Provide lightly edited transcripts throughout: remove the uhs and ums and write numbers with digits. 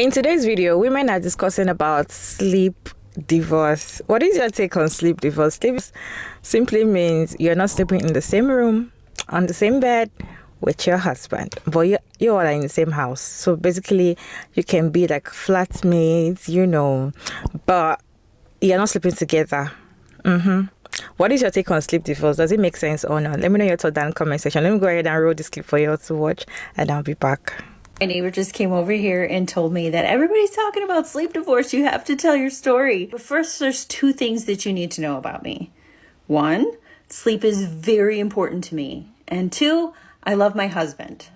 In today's video, women are discussing about sleep divorce. What is your take on sleep divorce? Sleep simply means you're not sleeping in the same room, on the same bed with your husband, but you all are in the same house. So basically, you can be like flatmates, but you're not sleeping together. What is your take on sleep divorce? Does it make sense or not? Let me know your thoughts down in the comment section. Let me go ahead and roll this clip for you all to watch, and I'll be back. My neighbor just came over here and told me that everybody's talking about sleep divorce. You have to tell your story. But first, there's two things that you need to know about me. One, sleep is very important to me. And two, I love my husband.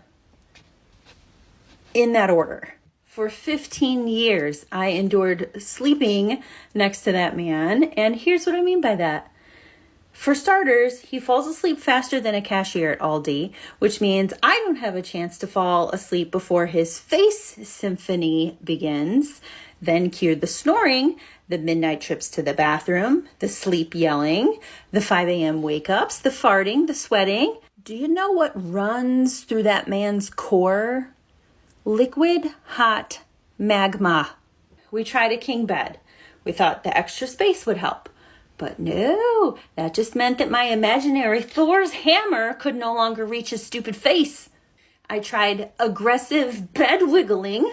In that order. For 15 years, I endured sleeping next to that man. And here's what I mean by that. For starters, he falls asleep faster than a cashier at Aldi, which means I don't have a chance to fall asleep before his face symphony begins. Then cue the snoring, the midnight trips to the bathroom, the sleep yelling, the 5 a.m. wake-ups, the farting, the sweating. Do you know what runs through that man's core? Liquid hot magma. We tried a king bed. We thought the extra space would help. But no, that just meant that my imaginary Thor's hammer could no longer reach his stupid face. I tried aggressive bed wiggling,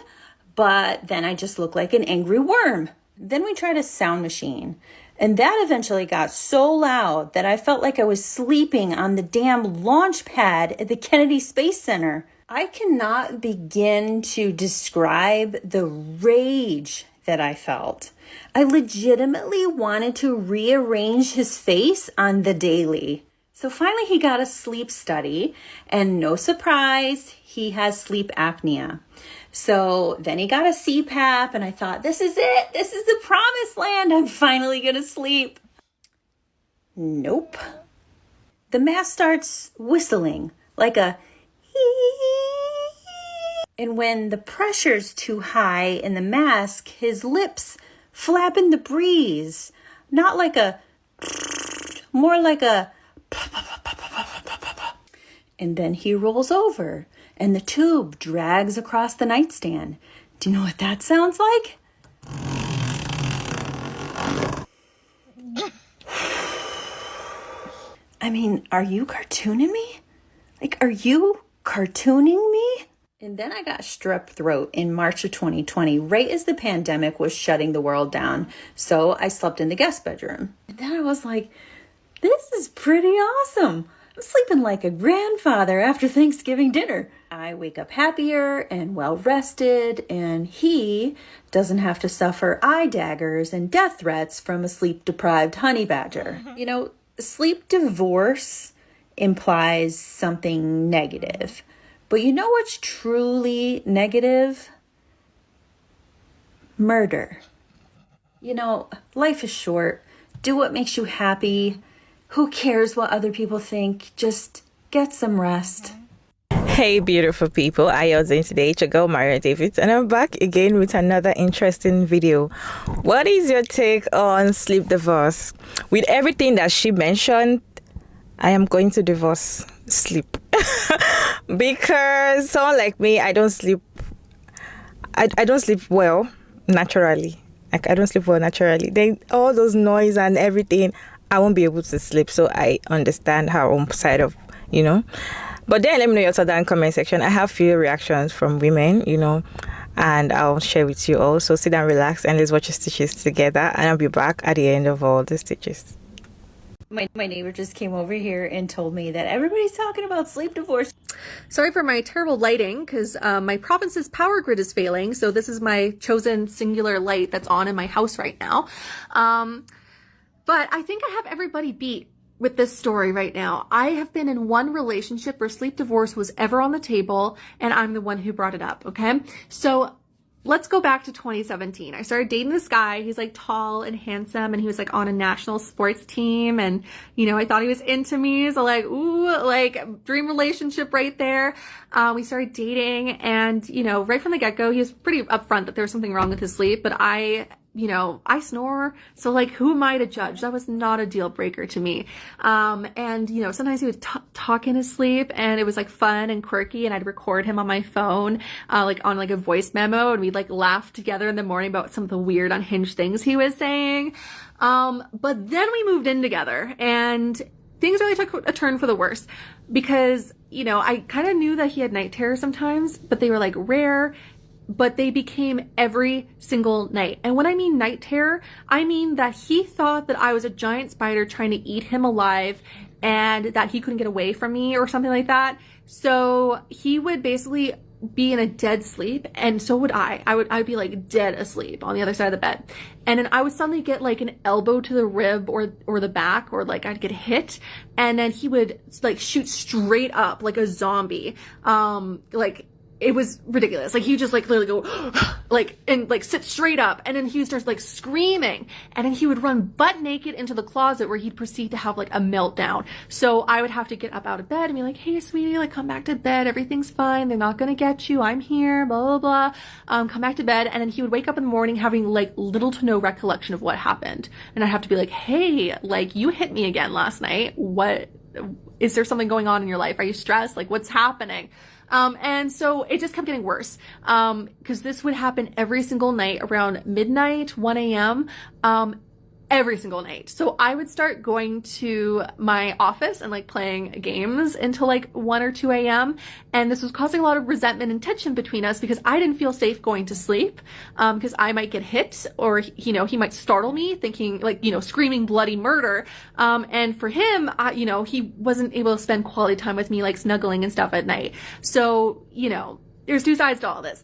but then I just looked like an angry worm. Then we tried a sound machine, and that eventually got so loud that I felt like I was sleeping on the damn launch pad at the Kennedy Space Center. I cannot begin to describe the rage that I felt. I legitimately wanted to rearrange his face on the daily. So finally he got a sleep study, and no surprise, he has sleep apnea. So then he got a CPAP, and I thought, this is it. This is the promised land. I'm finally going to sleep. Nope. The mask starts whistling like a and when the pressure's too high in the mask, his lips flap in the breeze. Not like a, more like a, and then he rolls over and the tube drags across the nightstand. Do you know what that sounds like? I mean, are you cartooning me? Are you cartooning me? And then I got strep throat in March of 2020, right as the pandemic was shutting the world down. So I slept in the guest bedroom. And then I was like, this is pretty awesome. I'm sleeping like a grandfather after Thanksgiving dinner. I wake up happier and well rested, and he doesn't have to suffer eye daggers and death threats from a sleep deprived honey badger. Sleep divorce implies something negative. But you know what's truly negative? Murder. Life is short. Do what makes you happy. Who cares what other people think? Just get some rest. Hey beautiful people, I am doing today. It's your girl Maria David, and I'm back again with another interesting video. What is your take on sleep divorce? With everything that she mentioned, I am going to divorce sleep. Because someone like me, I don't sleep well naturally. I don't sleep well naturally. Then all those noise and everything, I won't be able to sleep. So I understand her own side of, But then let me know your thoughts down in the comment section. I have few reactions from women, and I'll share with you all. So sit down, relax, and let's watch the stitches together. And I'll be back at the end of all the stitches. My neighbor just came over here and told me that everybody's talking about sleep divorce. Sorry for my terrible lighting, because my province's power grid is failing. So this is my chosen singular light that's on in my house right now. But I think I have everybody beat with this story right now. I have been in one relationship where sleep divorce was ever on the table, and I'm the one who brought it up, okay? So let's go back to 2017. I started dating this guy. He's like tall and handsome, and he was like on a national sports team. And, I thought he was into me. So dream relationship right there. We started dating, and, right from the get-go, he was pretty upfront that there was something wrong with his sleep. But I I snore. So like, who am I to judge? That was not a deal breaker to me. And sometimes he would talk in his sleep, and it was like fun and quirky, and I'd record him on my phone, like on like a voice memo, and we'd like laugh together in the morning about some of the weird unhinged things he was saying. But then we moved in together, and things really took a turn for the worse, because, I kind of knew that he had night terrors sometimes, but they were like rare, but they became every single night. And when I mean night terror, I mean that he thought that I was a giant spider trying to eat him alive, and that he couldn't get away from me or something like that. So he would basically be in a dead sleep, and so would I. I'd be like dead asleep on the other side of the bed, and then I would suddenly get like an elbow to the rib or the back, or like I'd get hit, and then he would like shoot straight up like a zombie. Like, it was ridiculous. Like, he just like literally go like, and like sit straight up, and then he would start like screaming, and then he would run butt naked into the closet, where he'd proceed to have like a meltdown. So I would have to get up out of bed and be like, hey sweetie, like come back to bed, everything's fine, they're not gonna get you, I'm here, blah blah blah. Come back to bed. And then he would wake up in the morning having like little to no recollection of what happened, and I'd have to be like, hey, like you hit me again last night, what is there, something going on in your life, are you stressed, like what's happening? And so it just kept getting worse, because this would happen every single night around midnight, 1 a.m., every single night. So I would start going to my office and like playing games until like 1 or 2 a.m. And this was causing a lot of resentment and tension between us, because I didn't feel safe going to sleep, because I might get hit, or, he might startle me thinking like, screaming bloody murder. And for him, he wasn't able to spend quality time with me, like snuggling and stuff at night. So, there's two sides to all this.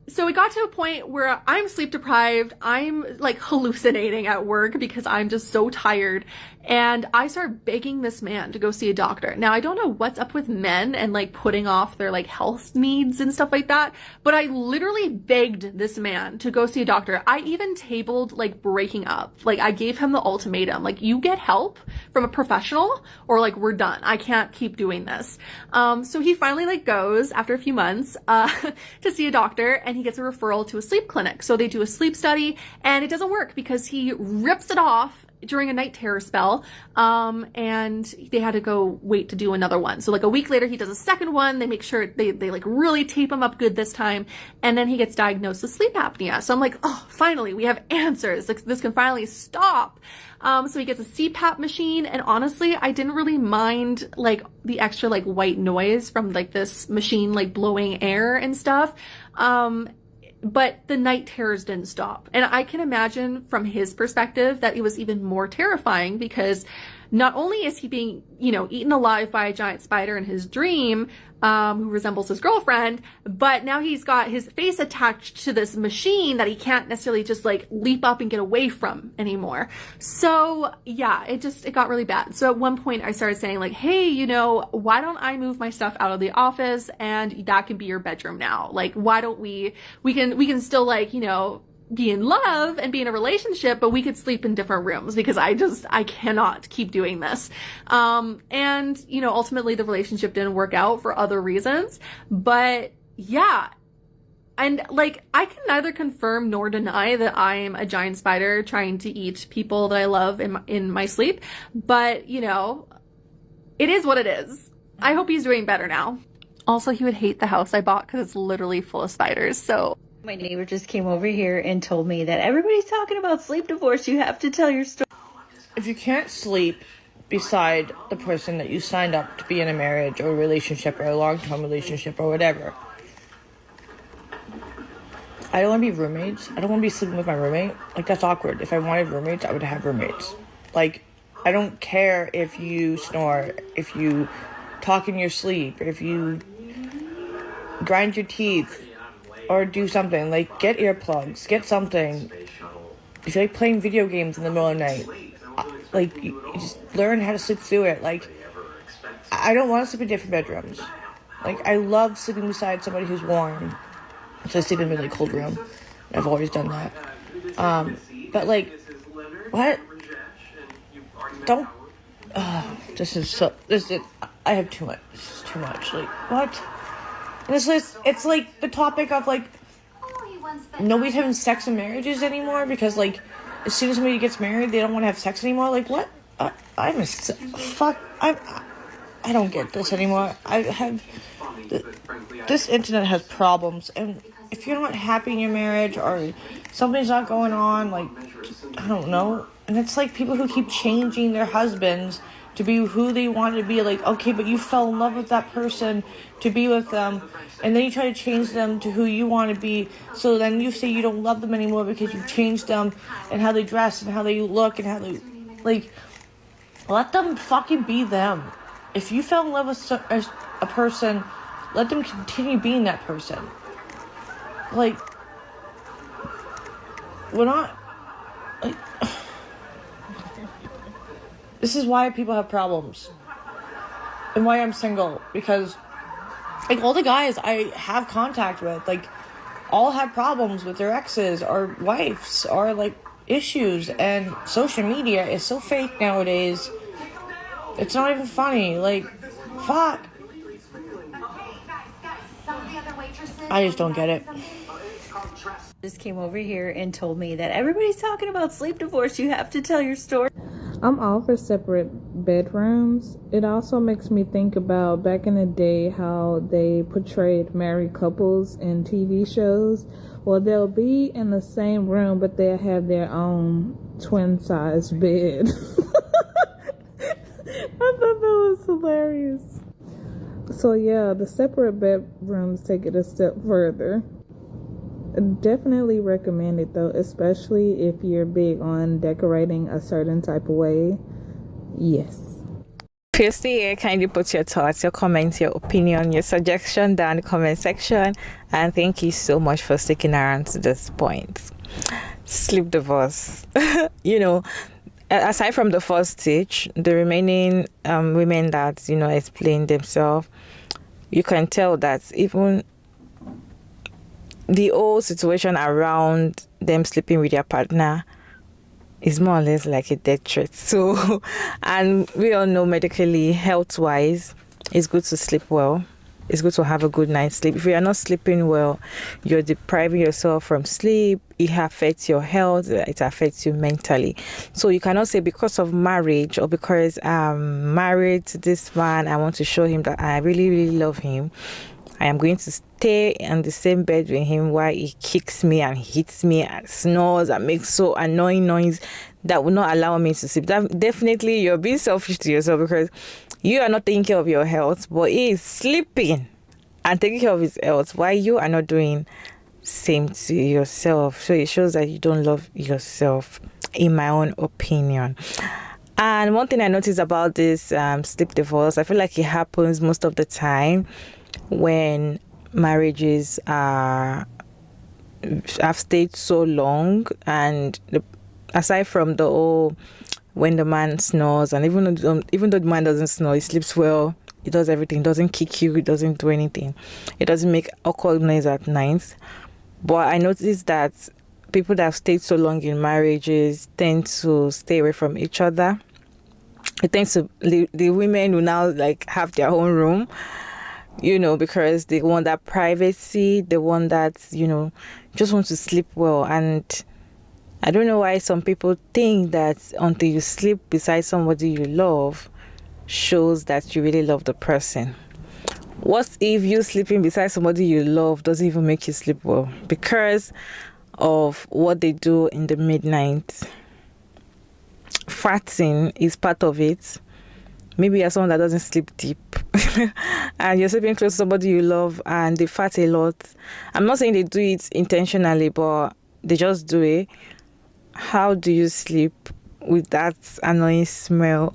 So it got to a point where I'm sleep deprived, I'm like hallucinating at work because I'm just so tired, and I start begging this man to go see a doctor. Now, I don't know what's up with men and like putting off their like health needs and stuff like that, but I literally begged this man to go see a doctor. I even tabled like breaking up. Like, I gave him the ultimatum, like, you get help from a professional, or like we're done. I can't keep doing this. So he finally like goes after a few months to see a doctor, and he gets a referral to a sleep clinic. So they do a sleep study, and it doesn't work because he rips it off during a night terror spell, and they had to go wait to do another one. So like a week later, he does a second one. They make sure they like really tape him up good this time, and then he gets diagnosed with sleep apnea. So I'm like, oh, finally, we have answers. Like, this can finally stop. So he gets a CPAP machine, and honestly, I didn't really mind like the extra like white noise from like this machine like blowing air and stuff. But the night terrors didn't stop. And I can imagine from his perspective that it was even more terrifying, because not only is he being, eaten alive by a giant spider in his dream, who resembles his girlfriend, but now he's got his face attached to this machine that he can't necessarily just like leap up and get away from anymore. So yeah, it got really bad. So at one point I started saying like, hey, why don't I move my stuff out of the office, and that can be your bedroom now? Like, why don't we can still like, be in love and be in a relationship, but we could sleep in different rooms, because I cannot keep doing this. And, ultimately the relationship didn't work out for other reasons, but yeah. And like, I can neither confirm nor deny that I'm a giant spider trying to eat people that I love in my sleep, but it is what it is. I hope he's doing better now. Also, he would hate the house I bought because it's literally full of spiders, so. My neighbor just came over here and told me that everybody's talking about sleep divorce. You have to tell your story. If you can't sleep beside the person that you signed up to be in a marriage or a relationship or a long-term relationship or whatever, I don't want to be roommates. I don't want to be sleeping with my roommate. Like, that's awkward. If I wanted roommates, I would have roommates. Like, I don't care if you snore, if you talk in your sleep, if you grind your teeth, or do something. Like, get earplugs, get something. If you like playing video games in the middle of the night, like, you just learn how to sleep through it. Like, I don't want to sleep in different bedrooms. Like, I love sleeping beside somebody who's warm. So I sleep in a really cold room. I've always done that. But like, what? Don't. I have too much. This is too much. Like, what? And it's like the topic of like, nobody's having sex in marriages anymore because, like, as soon as somebody gets married, they don't want to have sex anymore. Like, what? I don't get this anymore. This internet has problems, and if you're not happy in your marriage or something's not going on, like, I don't know. And it's like people who keep changing their husbands to be who they want to be. Like, okay, but you fell in love with that person to be with them, and then you try to change them to who you want to be. So then you say you don't love them anymore because you've changed them and how they dress and how they look and how they, like, let them fucking be them. If you fell in love with a person, let them continue being that person. Like, we're not, like, this is why people have problems. And why I'm single. Because, like, all the guys I have contact with, like, all have problems with their exes or wives or, like, issues. And social media is so fake nowadays. It's not even funny. Like, fuck. I just don't get it. Just came over here and told me that everybody's talking about sleep divorce. You have to tell your story. I'm all for separate bedrooms. It also makes me think about back in the day how they portrayed married couples in TV shows. Well, they'll be in the same room, but they'll have their own twin-sized bed. I thought that was hilarious. So yeah, the separate bedrooms take it a step further. Definitely recommend it though, especially if you're big on decorating a certain type of way. Yes. Firstly, kindly put your thoughts, your comments, your opinion, your suggestion down in the comment section. And thank you so much for sticking around to this point. Sleep divorce. Aside from the first stage, the remaining women that, explain themselves, you can tell that even the whole situation around them sleeping with their partner is more or less like a death threat. So, and we all know medically, health-wise, it's good to sleep well. It's good to have a good night's sleep. If you are not sleeping well, you're depriving yourself from sleep. It affects your health. It affects you mentally. So you cannot say because of marriage or because I'm married to this man, I want to show him that I really, really love him. I am going to stay in the same bed with him while he kicks me and hits me and snores and makes so annoying noise that will not allow me to sleep. That definitely you're being selfish to yourself because you are not taking care of your health, but he is sleeping and taking care of his health while you are not doing same to yourself. So it shows that you don't love yourself, in my own opinion. And one thing I noticed about this sleep divorce, I feel like it happens most of the time when marriages have stayed so long, and aside from the whole when the man snores, and even though the man doesn't snore, he sleeps well, he does everything, doesn't kick you, he doesn't do anything, it doesn't make awkward noise at night. But I noticed that people that have stayed so long in marriages tend to stay away from each other. It tends to the women will now like have their own room, because they want that privacy, they want that, just want to sleep well. And I don't know why some people think that until you sleep beside somebody you love shows that you really love the person. What if you sleeping beside somebody you love doesn't even make you sleep well because of what they do in the midnight? Farting is part of it. Maybe you're someone that doesn't sleep deep and you're sleeping close to somebody you love and they fart a lot. I'm not saying they do it intentionally, but they just do it. How do you sleep with that annoying smell?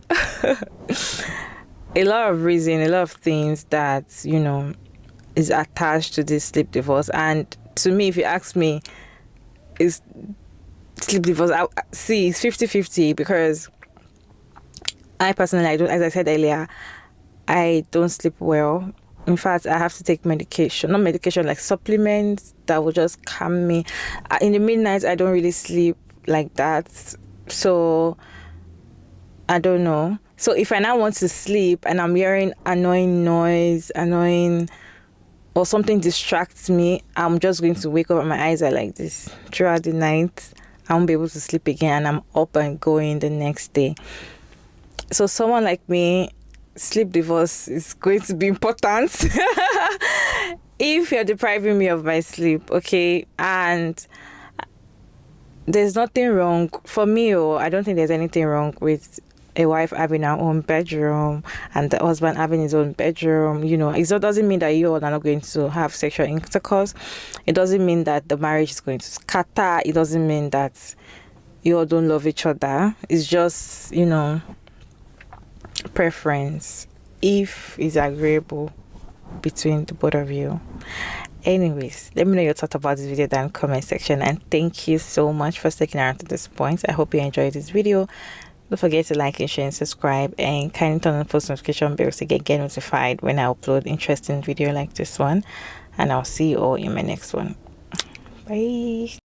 A lot of reason, a lot of things that, is attached to this sleep divorce. And to me, if you ask me, is sleep divorce, it's 50-50 because I personally, as I said earlier, I don't sleep well. In fact, I have to take medication, not medication, like supplements that will just calm me. In the midnight, I don't really sleep like that. So, I don't know. So if I now want to sleep and I'm hearing annoying noise, or or something distracts me, I'm just going to wake up and my eyes are like this throughout the night. I won't be able to sleep again, and I'm up and going the next day. So someone like me, sleep divorce is going to be important if you're depriving me of my sleep, okay? And there's nothing wrong for me, or I don't think there's anything wrong with a wife having her own bedroom and the husband having his own bedroom. You know, it doesn't mean that you all are not going to have sexual intercourse. It doesn't mean that the marriage is going to scatter. It doesn't mean that you all don't love each other. It's just, you know, preference, if it's agreeable between the both of you. Anyways, let me know your thoughts about this video down in the comment section, and thank you so much for sticking around to this point. I hope you enjoyed this video. Don't forget to like and share and subscribe, and kindly turn on post notification bells to get notified when I upload interesting video like this one. And I'll see you all in my next one. Bye.